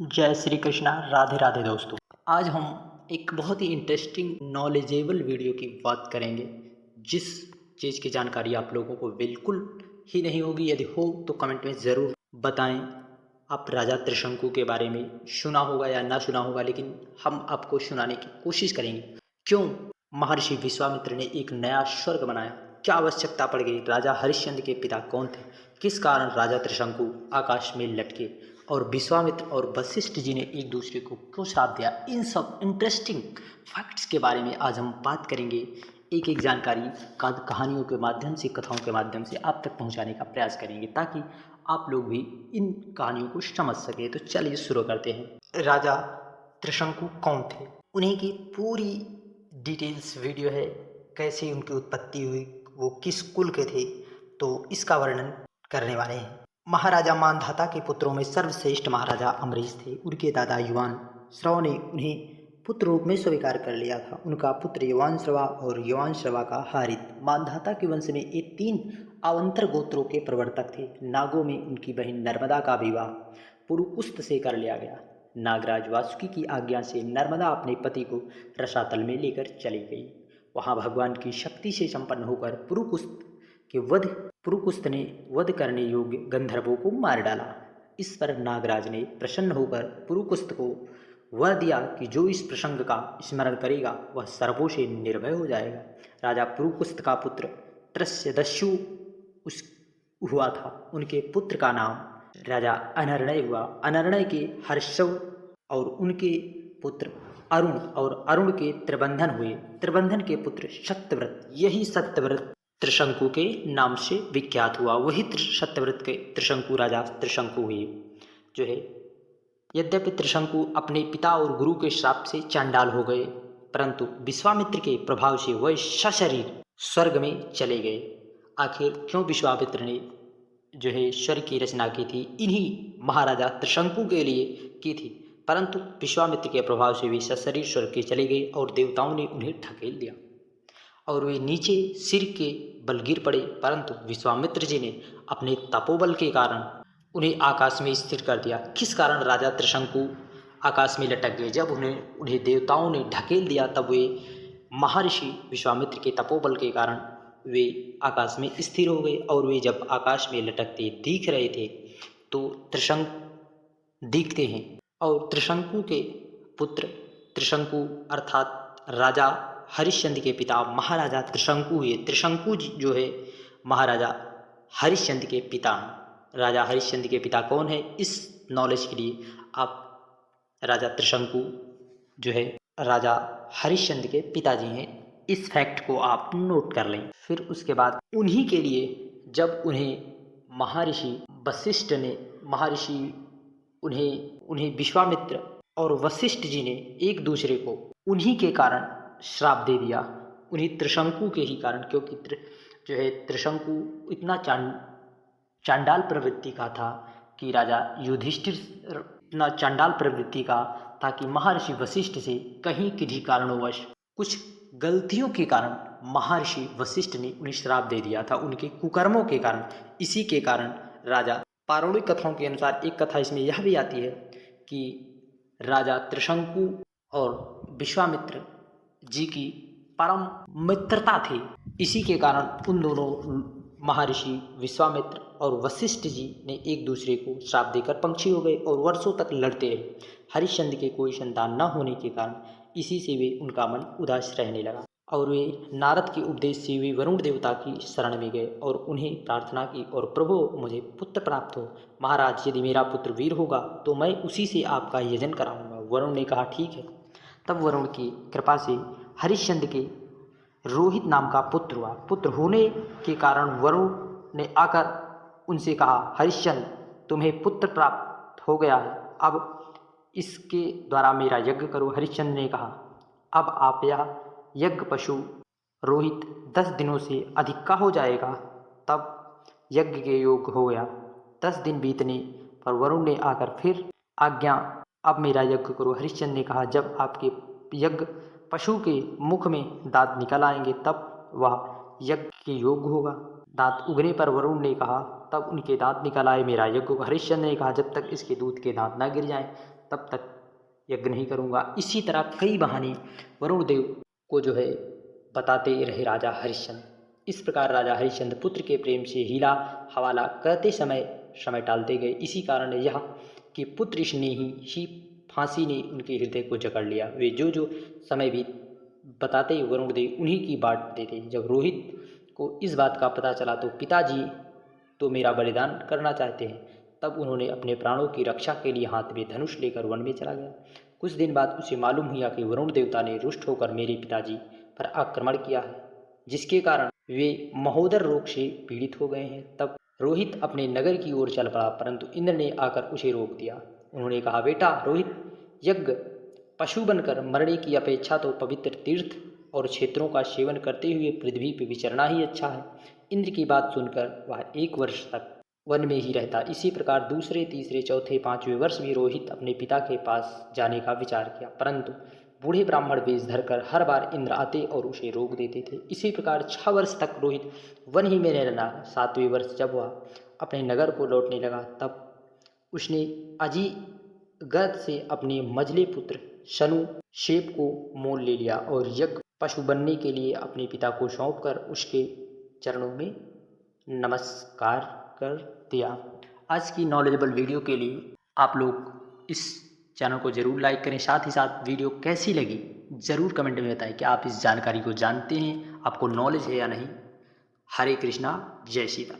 जय श्री कृष्णा। राधे राधे दोस्तों। आज हम एक बहुत ही इंटरेस्टिंग नॉलेजेबल वीडियो की बात करेंगे, जिस चीज़ की जानकारी आप लोगों को बिल्कुल ही नहीं होगी। यदि हो तो कमेंट में ज़रूर बताएं। आप राजा त्रिशंकु के बारे में सुना होगा या ना सुना होगा, लेकिन हम आपको सुनाने की कोशिश करेंगे। क्यों महर्षि विश्वामित्र ने एक नया स्वर्ग बनाया, क्या आवश्यकता पड़ गई, राजा हरिश्चंद्र के पिता कौन थे, किस कारण राजा त्रिशंकु आकाश में लटके, और विश्वामित्र और वशिष्ठ जी ने एक दूसरे को क्यों श्राप दिया। इन सब इंटरेस्टिंग फैक्ट्स के बारे में आज हम बात करेंगे। एक एक जानकारी कहानियों के माध्यम से, कथाओं के माध्यम से आप तक पहुंचाने का प्रयास करेंगे, ताकि आप लोग भी इन कहानियों को समझ सके। तो चलिए शुरू करते हैं। राजा त्रिशंकु कौन थे, उन्हीं की पूरी डिटेल्स वीडियो है। कैसे उनकी उत्पत्ति हुई, वो किस कुल के थे, तो इसका वर्णन करने वाले हैं। महाराजा मानधाता के पुत्रों में सर्वश्रेष्ठ महाराजा अमरीश थे। उनके दादा युवान श्रवा ने उन्हें पुत्र रूप में स्वीकार कर लिया था। उनका पुत्र युवान श्रवा और युवान श्रवा का हारित मानधाता के वंश में ये 3 अवंतर गोत्रों के प्रवर्तक थे। नागों में उनकी बहन नर्मदा का विवाह पुरुकुस्त से कर लिया गया। नागराज वासुकी की आज्ञा से नर्मदा अपने पति को रसातल में लेकर चली गई। वहां भगवान की शक्ति से संपन्न होकर पुरुकुस्त ने वध करने योग्य गंधर्वों को मार डाला। इस पर नागराज ने प्रसन्न होकर पुरुकुस्त को वह दिया कि जो इस प्रसंग का स्मरण करेगा वह सर्पों से निर्भय हो जाएगा। राजा पुरुकुस्त का पुत्र त्रस्यदस्यु उस हुआ था। उनके पुत्र का नाम राजा अनर्णय हुआ। अनर्णय के हर्षव और उनके पुत्र अरुण, और अरुण के त्रिबंधन हुए। त्रिबंधन के पुत्र सत्यव्रत। यही सत्यव्रत त्रिशंकु के नाम से विख्यात हुआ। वही सत्यव्रत के त्रिशंकु राजा त्रिशंकु हुए, जो है। यद्यपि त्रिशंकु अपने पिता और गुरु के श्राप से चांडाल हो गए, परंतु विश्वामित्र के प्रभाव से वह सशरीर स्वर्ग में चले गए। आखिर क्यों विश्वामित्र ने जो है स्वर्ग की रचना की थी, इन्हीं महाराजा त्रिशंकु के लिए की थी, परंतु विश्वामित्र के प्रभाव से वे सशरीर स्वर्ग के चले गए और देवताओं ने उन्हें ढकेल दिया और वे नीचे सिर के बल गिर पड़े। परंतु विश्वामित्र जी ने अपने तपोबल के कारण उन्हें आकाश में स्थिर कर दिया। किस कारण राजा त्रिशंकु आकाश में लटक गए, जब उन्हें देवताओं ने ढकेल दिया, तब वे महर्षि विश्वामित्र के तपोबल के कारण वे आकाश में स्थिर हो गए। और वे जब आकाश में लटकते दिख रहे थे तो त्रिशंकु दिखते हैं, और त्रिशंकु के पुत्र त्रिशंकु अर्थात राजा हरिश्चंद्र के पिता महाराजा त्रिशंकु हुए। त्रिशंकु जो है महाराजा हरिश्चंद्र के पिता हैं। राजा हरिश्चंद्र के पिता कौन है, इस नॉलेज के लिए आप राजा त्रिशंकु जो है राजा हरिश्चंद्र के पिताजी हैं, इस फैक्ट को आप नोट कर लें। फिर उसके बाद उन्हीं के लिए जब उन्हें महर्षि वशिष्ठ ने उन्हें विश्वामित्र और वशिष्ठ जी ने एक दूसरे को उन्हीं के कारण श्राप दे दिया, उन्हीं त्रिशंकु के ही कारण। क्योंकि जो है त्रिशंकु इतना चांडाल प्रवृत्ति का था कि राजा युधिष्ठिर इतना चांडाल प्रवृत्ति का था कि महर्षि वशिष्ठ से कहीं किसी कारणवश कुछ गलतियों के कारण महर्षि वशिष्ठ ने उन्हें श्राप दे दिया था, उनके कुकर्मों के कारण। इसी के कारण राजा पौराणिक कथाओं के अनुसार एक कथा इसमें यह भी आती है कि राजा त्रिशंकु और विश्वामित्र जी की परम मित्रता थी। इसी के कारण उन दोनों महर्षि विश्वामित्र और वशिष्ठ जी ने एक दूसरे को श्राप देकर पंक्षी हो गए और वर्षों तक लड़ते रहे। हरिश्चंद्र के कोई संतान न होने के कारण इसी से वे उनका मन उदास रहने लगा, और वे नारद के उपदेश से वे वरुण देवता की शरण में गए और उन्हें प्रार्थना की, और प्रभु मुझे पुत्र प्राप्त हो। महाराज, यदि मेरा पुत्र वीर होगा तो मैं उसी से आपका यजन कराऊंगा। वरुण ने कहा ठीक है। तब वरुण की कृपा से हरिश्चंद्र के रोहित नाम का पुत्र हुआ। पुत्र होने के कारण वरुण ने आकर उनसे कहा, हरिश्चंद्र, तुम्हें पुत्र प्राप्त हो गया है, अब इसके द्वारा मेरा यज्ञ करो। हरिश्चंद्र ने कहा, अब आप यह यज्ञ पशु रोहित 10 दिनों से अधिक का हो जाएगा। तब यज्ञ के योग्य हो गया। 10 दिन बीतने पर वरुण ने आकर फिर आज्ञा, अब मेरा यज्ञ करो। हरिश्चंद्र ने कहा, जब आपके यज्ञ पशु के मुख में दांत निकल आएंगे तब वह यज्ञ के योग्य होगा। दांत उगने पर वरुण ने कहा, तब उनके दांत निकल आए, मेरा यज्ञ। हरिश्चंद्र ने कहा, जब तक इसके दूध के दांत न गिर जाएं तब तक यज्ञ नहीं करूँगा। इसी तरह कई बहाने वरुण देव को जो है बताते रहे राजा हरिश्चंद्र। इस प्रकार राजा हरिश्चंद्र पुत्र के प्रेम से हीला हवाला करते समय टालते गए। इसी कारण यह कि पुत्र स्नेही ही फांसी ने उनके हृदय को जकड़ लिया। वे जो समय भी बताते वरुण देव उन्हीं की बांटते थे। जब रोहित को इस बात का पता चला तो पिताजी तो मेरा बलिदान करना चाहते हैं, तब उन्होंने अपने प्राणों की रक्षा के लिए हाथ में धनुष लेकर वन में चला गया। कुछ दिन बाद उसे मालूम हुआ कि वरुण देवता ने रुष्ट होकर मेरे पिताजी पर आक्रमण किया है, जिसके कारण वे महोदर रोग से पीड़ित हो गए हैं। तब रोहित अपने नगर की ओर चल पड़ा, परंतु इंद्र ने आकर उसे रोक दिया। उन्होंने कहा, बेटा रोहित, यज्ञ पशु बनकर मरने की अपेक्षा तो पवित्र तीर्थ और क्षेत्रों का सेवन करते हुए पृथ्वी पर विचरना ही अच्छा है। इंद्र की बात सुनकर वह 1 वर्ष तक वन में ही रहता। इसी प्रकार दूसरे, तीसरे, चौथे, 5वें वर्ष भी रोहित अपने पिता के पास जाने का विचार किया, परंतु बूढ़े ब्राह्मण वेश धरकर हर बार इंद्र आते और उसे रोक देते थे। इसी प्रकार 6 वर्ष तक रोहित वन ही में रहना। 7वें वर्ष जब वह अपने नगर को लौटने लगा, तब उसने अजीगत से अपने मझले पुत्र शनु शेप को मोल ले लिया और यज्ञ पशु बनने के लिए अपने पिता को सौंपकर उसके चरणों में नमस्कार कर दिया। आज की नॉलेजेबल वीडियो के लिए आप लोग इस चैनल को ज़रूर लाइक करें। साथ ही साथ वीडियो कैसी लगी ज़रूर कमेंट में बताएं कि आप इस जानकारी को जानते हैं, आपको नॉलेज है या नहीं। हरे कृष्णा, जय सीता राम।